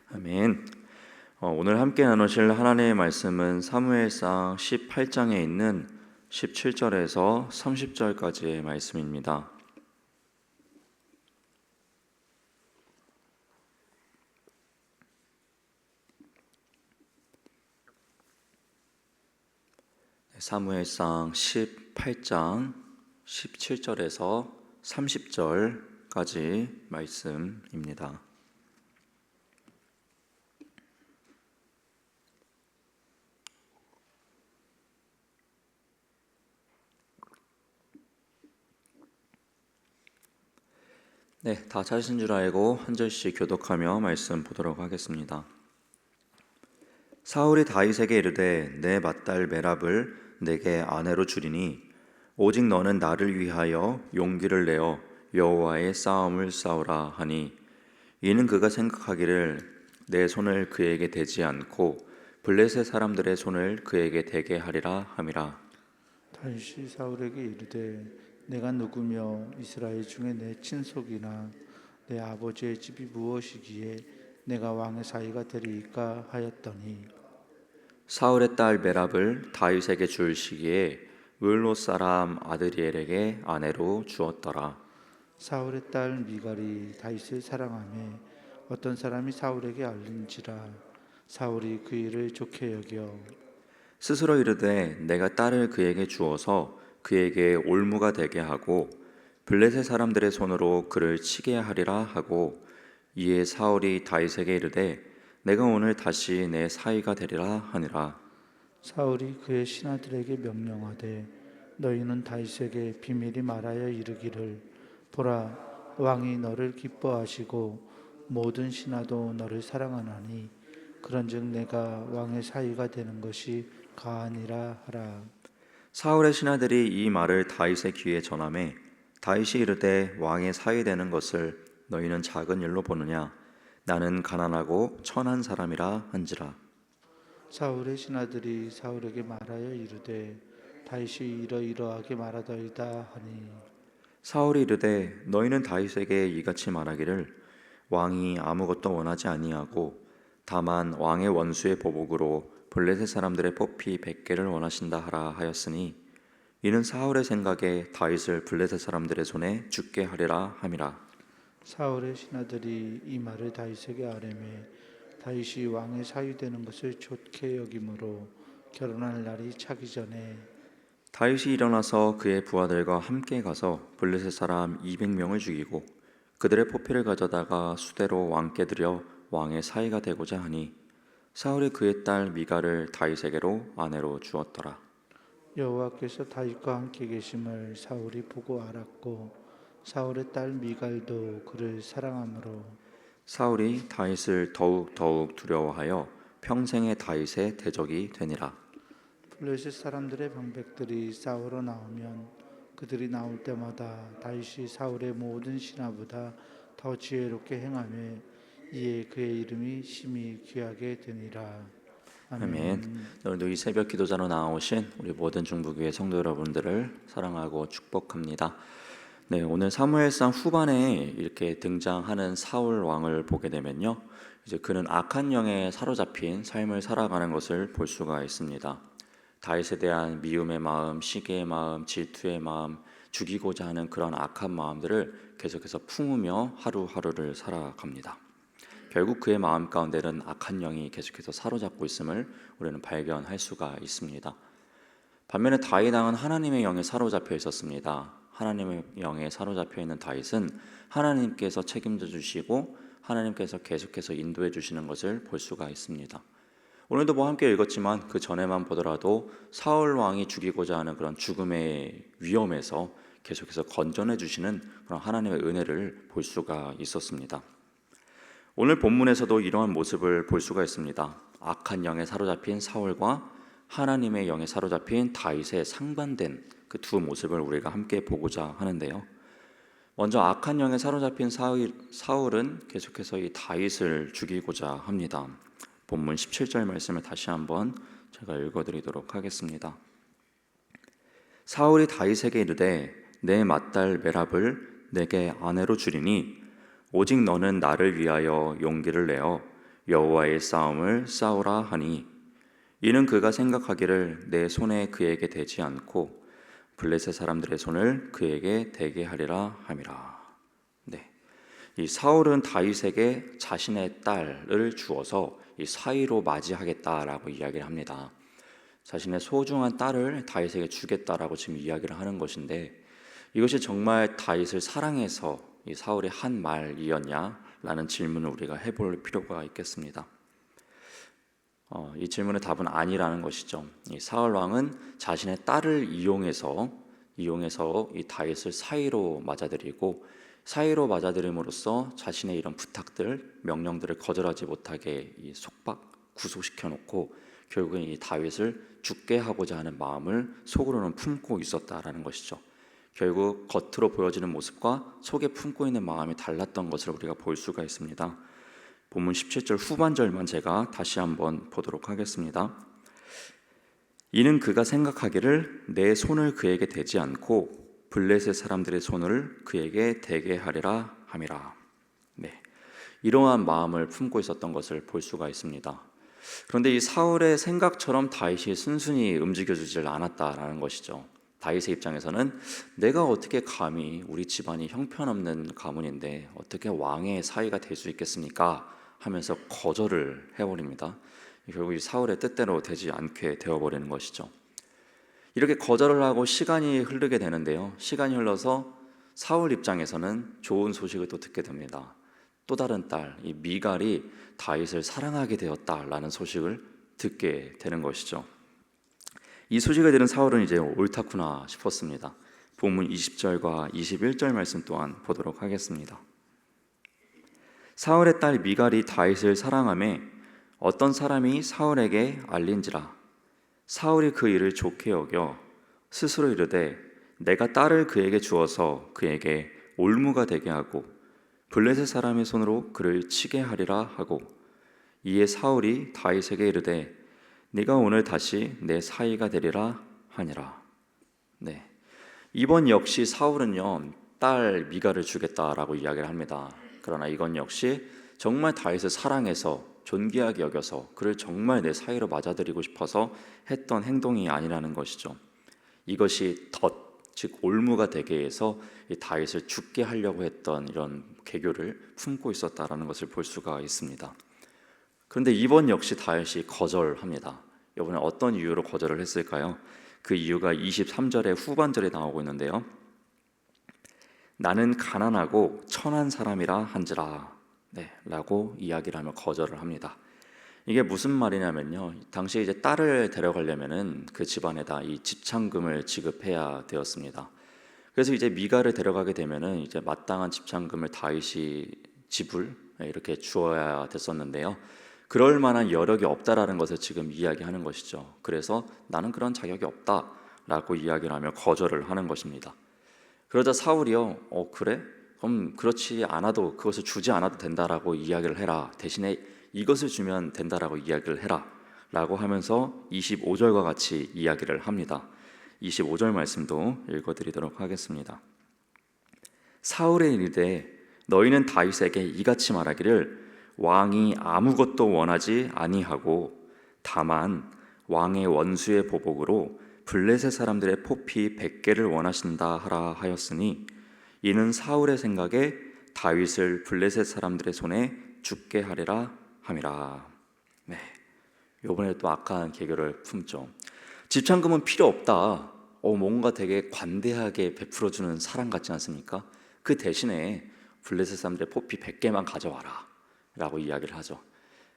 아멘. 오늘 함께 나누실 하나님의 말씀은 사무엘상 18장에 있는 17절에서 30절까지의 말씀입니다. 사무엘상 18장 17절에서 30절까지 말씀입니다. 네, 다 찾으신 줄 알고 한 절씩 교독하며 말씀 보도록 하겠습니다. 사울이 다윗에게 이르되 내 맏딸 메랍을 내게 아내로 주리니 오직 너는 나를 위하여 용기를 내어 여호와의 싸움을 싸우라 하니, 이는 그가 생각하기를 내 손을 그에게 대지 않고 블레셋 사람들의 손을 그에게 대게 하리라 함이라. 다윗이 사울에게 이르되 내가 누구며 이스라엘 중에 내 친속이나 내 아버지의 집이 무엇이기에 내가 왕의 사위가 되리이까 하였더니, 사울의 딸 메랍을 다윗에게 줄 시기에 을롯 사람 아드리엘에게 아내로 주었더라. 사울의 딸 미갈이 다윗을 사랑하며 어떤 사람이 사울에게 알린지라 사울이 그 일을 좋게 여겨 스스로 이르되 내가 딸을 그에게 주어서 그에게 올무가 되게 하고 블레셋 사람들의 손으로 그를 치게 하리라 하고, 이에 사울이 다윗에게 이르되 내가 오늘 다시 내 사위가 되리라 하니라. 사울이 그의 신하들에게 명령하되 너희는 다윗에게 비밀히 말하여 이르기를 보라, 왕이 너를 기뻐하시고 모든 신하도 너를 사랑하나니 그런즉 내가 왕의 사위가 되는 것이 가하니라 하라. 사울의 신하들이 이 말을 다윗의 귀에 전하매 다윗이 이르되 왕의 사위 되는 것을 너희는 작은 일로 보느냐, 나는 가난하고 천한 사람이라 한지라. 사울의 신하들이 사울에게 말하여 이르되 다윗이 이러이러하게 말하더이다 하니, 사울이 이르되 너희는 다윗에게 이같이 말하기를 왕이 아무것도 원하지 아니하고 다만 왕의 원수의 보복으로 블레셋 사람들의 뽑히 100개를 원하신다 하라 하였으니, 이는 사울의 생각에 다윗을 블레셋 사람들의 손에 죽게 하리라 함이라. 사울의 신하들이 이 말을 다윗에게 아뢰매 다윗이 왕의 사위 되는 것을 좋게 여김으로 결혼할 날이 차기 전에 다윗이 일어나서 그의 부하들과 함께 가서 블레셋 사람 200명을 죽이고 그들의 포피를 가져다가 수대로 왕께 드려 왕의 사위가 되고자 하니, 사울이 그의 딸 미갈을 다윗에게로 아내로 주었더라. 여호와께서 다윗과 함께 계심을 사울이 보고 알았고 사울의 딸 미갈도 그를 사랑하므로 사울이 다윗을 더욱 두려워하여 평생의 다윗의 대적이 되니라. 블레셋 사람들의 방백들이 싸우러 나오면 그들이 나올 때마다 다윗이 사울의 모든 신하보다 더 지혜롭게 행하며 이에 그의 이름이 심히 귀하게 되니라. 아멘. 오늘도 이 새벽 기도자로 나오신 우리 모든 중부교회 성도 여러분들을 사랑하고 축복합니다. 네, 오늘 사무엘상 후반에 이렇게 등장하는 사울 왕을 보게 되면요, 이제 그는 악한 영에 사로잡힌 삶을 살아가는 것을 볼 수가 있습니다. 다윗에 대한 미움의 마음, 시기의 마음, 질투의 마음, 죽이고자 하는 그런 악한 마음들을 계속해서 품으며 하루하루를 살아갑니다. 결국 그의 마음 가운데는 악한 영이 계속해서 사로잡고 있음을 우리는 발견할 수가 있습니다. 반면에 다윗 왕은 하나님의 영에 사로잡혀 있었습니다. 하나님의 영에 사로잡혀 있는 다윗은 하나님께서 책임져 주시고 하나님께서 계속해서 인도해 주시는 것을 볼 수가 있습니다. 오늘도 함께 읽었지만 그 전에만 보더라도 사울 왕이 죽이고자 하는 그런 죽음의 위험에서 계속해서 건져내 주시는 그런 하나님의 은혜를 볼 수가 있었습니다. 오늘 본문에서도 이러한 모습을 볼 수가 있습니다. 악한 영에 사로잡힌 사울과 하나님의 영에 사로잡힌 다윗의 상반된 그 두 모습을 우리가 함께 보고자 하는데요. 먼저 악한 영에 사로잡힌 사울은 계속해서 이 다윗을 죽이고자 합니다. 본문 17절 말씀을 다시 한번 제가 읽어드리도록 하겠습니다. 사울이 다윗에게 이르되 내 맏딸 메랍을 내게 아내로 주리니 오직 너는 나를 위하여 용기를 내어 여호와의 싸움을 싸우라 하니 이는 그가 생각하기를 내 손에 그에게 대지 않고 블레셋 사람들의 손을 그에게 대게 하리라 함이라. 네, 이 사울은 다윗에게 자신의 딸을 주어서 이 사위로 맞이하겠다라고 이야기를 합니다. 자신의 소중한 딸을 다윗에게 주겠다라고 지금 이야기를 하는 것인데, 이것이 정말 다윗을 사랑해서 이 사울이 한 말이었냐라는 질문을 우리가 해볼 필요가 있겠습니다. 이 질문의 답은 아니라는 것이죠. 이 사울 왕은 자신의 딸을 이용해서 이 다윗을 사위로 맞아들이고, 사위로 맞아들임으로써 자신의 이런 부탁들, 명령들을 거절하지 못하게 이 속박 구속시켜 놓고 결국엔 이 다윗을 죽게 하고자 하는 마음을 속으로는 품고 있었다라는 것이죠. 결국 겉으로 보여지는 모습과 속에 품고 있는 마음이 달랐던 것을 우리가 볼 수가 있습니다. 본문 17절 후반절만 제가 다시 한번 보도록 하겠습니다. 이는 그가 생각하기를 내 손을 그에게 대지 않고 블레셋 사람들의 손을 그에게 대게 하리라 함이라. 네, 이러한 마음을 품고 있었던 것을 볼 수가 있습니다. 그런데 이 사울의 생각처럼 다윗이 순순히 움직여주질 않았다라는 것이죠. 다윗의 입장에서는 내가 어떻게 감히 우리 집안이 형편없는 가문인데 어떻게 왕의 사위가 될 수 있겠습니까? 하면서 거절을 해버립니다. 결국 이 사울의 뜻대로 되지 않게 되어버리는 것이죠. 이렇게 거절을 하고 시간이 흐르게 되는데요, 시간이 흘러서 사울 입장에서는 좋은 소식을 또 듣게 됩니다. 또 다른 딸, 이 미갈이 다윗을 사랑하게 되었다라는 소식을 듣게 되는 것이죠. 이 소식을 들은 사울은 이제 옳다구나 싶었습니다. 본문 20절과 21절 말씀 또한 보도록 하겠습니다. 사울의 딸 미갈이 다윗을 사랑하매 어떤 사람이 사울에게 알린지라. 사울이 그 일을 좋게 여겨 스스로 이르되 내가 딸을 그에게 주어서 그에게 올무가 되게 하고 블레셋 사람의 손으로 그를 치게 하리라 하고, 이에 사울이 다윗에게 이르되 네가 오늘 다시 내 사위가 되리라 하니라. 네, 이번 역시 사울은요 딸 미갈을 주겠다라고 이야기를 합니다. 그러나 이건 역시 정말 다윗을 사랑해서 존귀하게 여겨서 그를 정말 내 사위로 맞아들이고 싶어서 했던 행동이 아니라는 것이죠. 이것이 즉 올무가 되게 해서 이 다윗을 죽게 하려고 했던 이런 계교를 품고 있었다라는 것을 볼 수가 있습니다. 그런데 이번 역시 다윗이 거절합니다. 이번에 어떤 이유로 거절을 했을까요? 그 이유가 23절의 후반절에 나오고 있는데요. 나는 가난하고 천한 사람이라 한지라, 네, 라고 이야기를 하며 거절을 합니다. 이게 무슨 말이냐면요, 당시에 이제 딸을 데려가려면은 그 집안에다 이 집창금을 지급해야 되었습니다. 그래서 이제 미갈을 데려가게 되면은 이제 마땅한 집창금을 다윗이 지불 이렇게 주어야 됐었는데요. 그럴 만한 여력이 없다라는 것을 지금 이야기하는 것이죠. 그래서 나는 그런 자격이 없다라고 이야기를 하며 거절을 하는 것입니다. 그러자 사울이요, 그래? 그럼 그렇지 않아도 그것을 주지 않아도 된다라고 이야기를 해라. 대신에 이것을 주면 된다라고 이야기를 해라 라고 하면서 25절과 같이 이야기를 합니다. 25절 말씀도 읽어드리도록 하겠습니다. 사울의 이르되 너희는 다윗에게 이같이 말하기를 왕이 아무것도 원하지 아니하고 다만 왕의 원수의 보복으로 블레셋 사람들의 포피 100개를 원하신다 하라 하였으니 이는 사울의 생각에 다윗을 블레셋 사람들의 손에 죽게 하리라 함이라. 네, 이번에 또 악한 계교를 품죠. 집창금은 필요 없다. 뭔가 되게 관대하게 베풀어주는 사람 같지 않습니까? 그 대신에 블레셋 사람들의 포피 100개만 가져와라 라고 이야기를 하죠.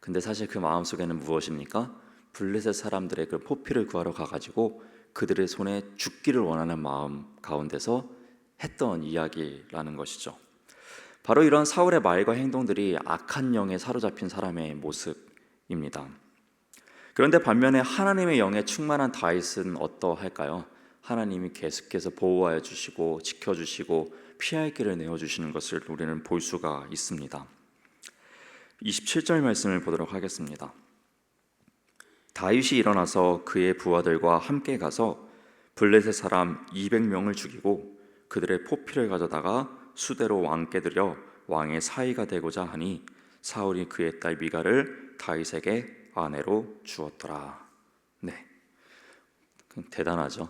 근데 사실 그 마음속에는 무엇입니까? 블레셋 사람들의 그 포피를 구하러 가가지고 그들의 손에 죽기를 원하는 마음 가운데서 했던 이야기라는 것이죠. 바로 이런 사울의 말과 행동들이 악한 영에 사로잡힌 사람의 모습입니다. 그런데 반면에 하나님의 영에 충만한 다윗은 어떠할까요? 하나님이 계속해서 보호하여 주시고 지켜주시고 피할 길을 내어주시는 것을 우리는 볼 수가 있습니다. 27절 말씀을 보도록 하겠습니다. 다윗이 일어나서 그의 부하들과 함께 가서 블레셋 사람 200명을 죽이고 그들의 포피를 가져다가 수대로 왕께 드려 왕의 사위가 되고자 하니 사울이 그의 딸 미갈을 다윗에게 아내로 주었더라. 네, 대단하죠.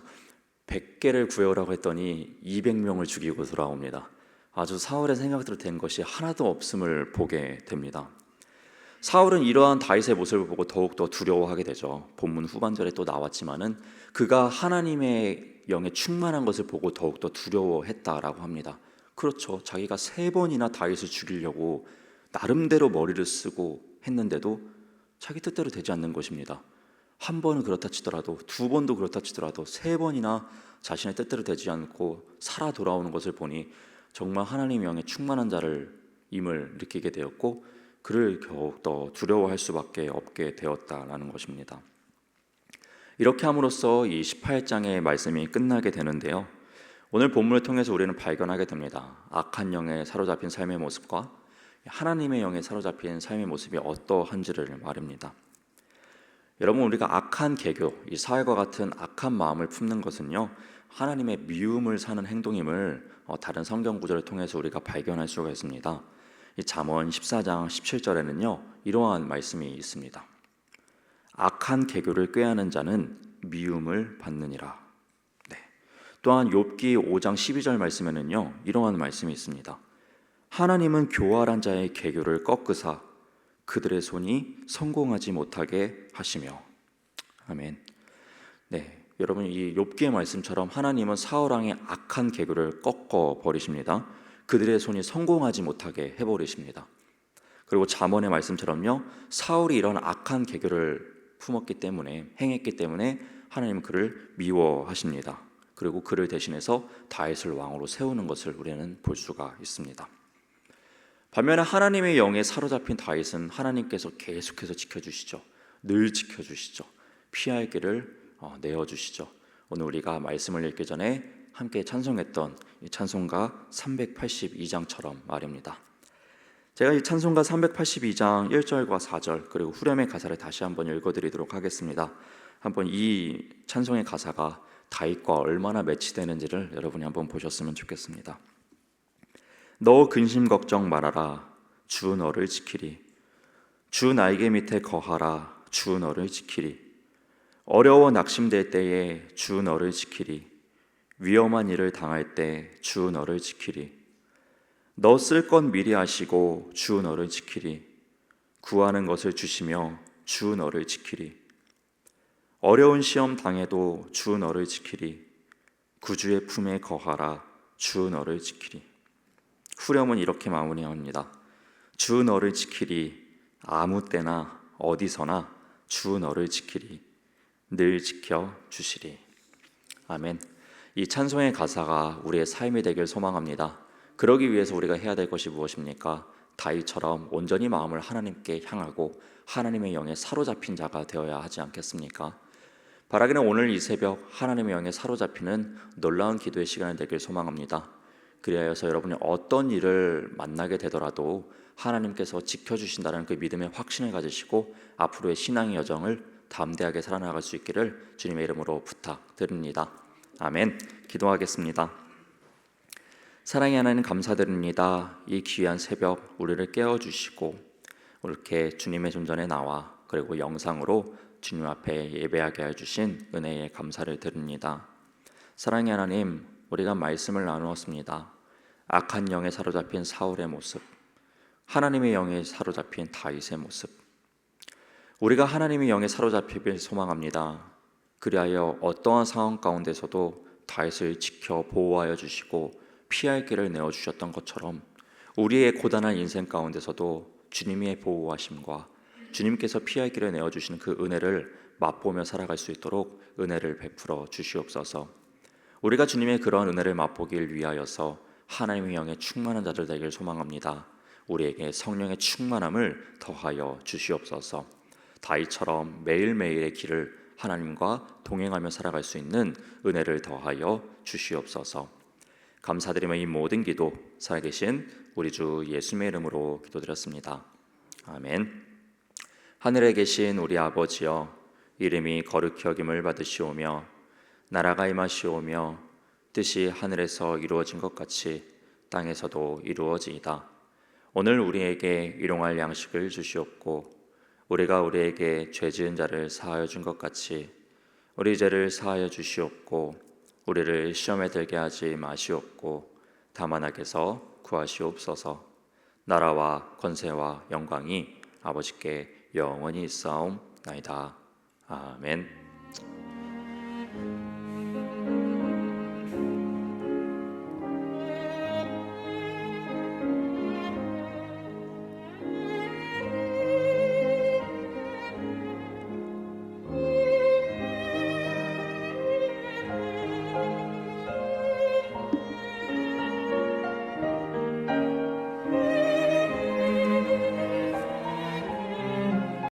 100개를 구해오라고 했더니 200명을 죽이고 돌아옵니다. 아주 사울의 생각대로 된 것이 하나도 없음을 보게 됩니다. 사울은 이러한 다윗의 모습을 보고 더욱더 두려워하게 되죠. 본문 후반절에 또 나왔지만은 그가 하나님의 영에 충만한 것을 보고 더욱더 두려워했다라고 합니다. 그렇죠. 자기가 3번이나 다윗을 죽이려고 나름대로 머리를 쓰고 했는데도 자기 뜻대로 되지 않는 것입니다. 한 번은 그렇다 치더라도 2번도 그렇다 치더라도 3번이나 자신의 뜻대로 되지 않고 살아 돌아오는 것을 보니 정말 하나님의 영에 충만한 자를 임을 느끼게 되었고 그를 더욱더 두려워할 수밖에 없게 되었다라는 것입니다. 이렇게 함으로써 이 18장의 말씀이 끝나게 되는데요. 오늘 본문을 통해서 우리는 발견하게 됩니다. 악한 영에 사로잡힌 삶의 모습과 하나님의 영에 사로잡힌 삶의 모습이 어떠한지를 말입니다. 여러분, 우리가 악한 계교, 이 사울과 같은 악한 마음을 품는 것은요, 하나님의 미움을 사는 행동임을 다른 성경 구절을 통해서 우리가 발견할 수가 있습니다. 이 잠언 14장 17절에는요 이러한 말씀이 있습니다. 악한 계교를 꾀하는 자는 미움을 받느니라. 네. 또한 욥기 5장 12절 말씀에는요 이러한 말씀이 있습니다. 하나님은 교활한 자의 계교를 꺾으사 그들의 손이 성공하지 못하게 하시며. 아멘. 네, 여러분, 이 욥기의 말씀처럼 하나님은 사울 왕의 악한 계교를 꺾어 버리십니다. 그들의 손이 성공하지 못하게 해버리십니다. 그리고 잠언의 말씀처럼요, 사울이 이런 악한 계교를 품었기 때문에, 행했기 때문에 하나님은 그를 미워하십니다. 그리고 그를 대신해서 다윗을 왕으로 세우는 것을 우리는 볼 수가 있습니다. 반면에 하나님의 영에 사로잡힌 다윗은 하나님께서 계속해서 지켜주시죠. 늘 지켜주시죠. 피할 길을 내어주시죠. 오늘 우리가 말씀을 읽기 전에 함께 찬송했던 이 찬송가 382장처럼 말입니다. 제가 이 찬송가 382장 1절과 4절 그리고 후렴의 가사를 다시 한번 읽어드리도록 하겠습니다. 한번 이 찬송의 가사가 다윗과 얼마나 매치되는지를 여러분이 한번 보셨으면 좋겠습니다. 너 근심 걱정 말아라. 주 너를 지키리. 주 날개 밑에 거하라. 주 너를 지키리. 어려워 낙심될 때에 주 너를 지키리. 위험한 일을 당할 때 주 너를 지키리. 너 쓸 건 미리 아시고 주 너를 지키리. 구하는 것을 주시며 주 너를 지키리. 어려운 시험 당해도 주 너를 지키리. 구주의 품에 거하라. 주 너를 지키리. 후렴은 이렇게 마무리합니다. 주 너를 지키리. 아무 때나 어디서나 주 너를 지키리. 늘 지켜주시리. 아멘. 이 찬송의 가사가 우리의 삶이 되길 소망합니다. 그러기 위해서 우리가 해야 될 것이 무엇입니까? 다윗처럼 온전히 마음을 하나님께 향하고 하나님의 영에 사로잡힌 자가 되어야 하지 않겠습니까? 바라기는 오늘 이 새벽 하나님의 영에 사로잡히는 놀라운 기도의 시간이 되길 소망합니다. 그리하여서 여러분이 어떤 일을 만나게 되더라도 하나님께서 지켜주신다는 그 믿음의 확신을 가지시고 앞으로의 신앙의 여정을 담대하게 살아나갈 수 있기를 주님의 이름으로 부탁드립니다. 아멘. 기도하겠습니다. 사랑의 하나님, 감사드립니다. 이 귀한 새벽 우리를 깨워주시고 이렇게 주님의 존전에 나와 그리고 영상으로 주님 앞에 예배하게 해주신 은혜에 감사를 드립니다. 사랑의 하나님, 우리가 말씀을 나누었습니다. 악한 영에 사로잡힌 사울의 모습, 하나님의 영에 사로잡힌 다윗의 모습, 우리가 하나님의 영에 사로잡히길 소망합니다. 그리하여 어떠한 상황 가운데서도 다윗을 지켜 보호하여 주시고 피할 길을 내어주셨던 것처럼 우리의 고단한 인생 가운데서도 주님의 보호하심과 주님께서 피할 길을 내어주시는 그 은혜를 맛보며 살아갈 수 있도록 은혜를 베풀어 주시옵소서. 우리가 주님의 그러한 은혜를 맛보길 위하여서 하나님의 영에 충만한 자들 되길 소망합니다. 우리에게 성령의 충만함을 더하여 주시옵소서. 다윗처럼 매일매일의 길을 하나님과 동행하며 살아갈 수 있는 은혜를 더하여 주시옵소서. 감사드리며 이 모든 기도 살아계신 우리 주 예수님의 이름으로 기도드렸습니다. 아멘. 하늘에 계신 우리 아버지여, 이름이 거룩히 여김을 받으시오며 나라가 임하시오며 뜻이 하늘에서 이루어진 것 같이 땅에서도 이루어지이다. 오늘 우리에게 일용할 양식을 주시옵고 우리가 우리에게 죄 지은 자를 사하여 준 것 같이 우리 죄를 사하여 주시옵고 우리를 시험에 들게 하지 마시옵고 다만 악에서 구하시옵소서. 나라와 권세와 영광이 아버지께 영원히 있사옵나이다. 아멘.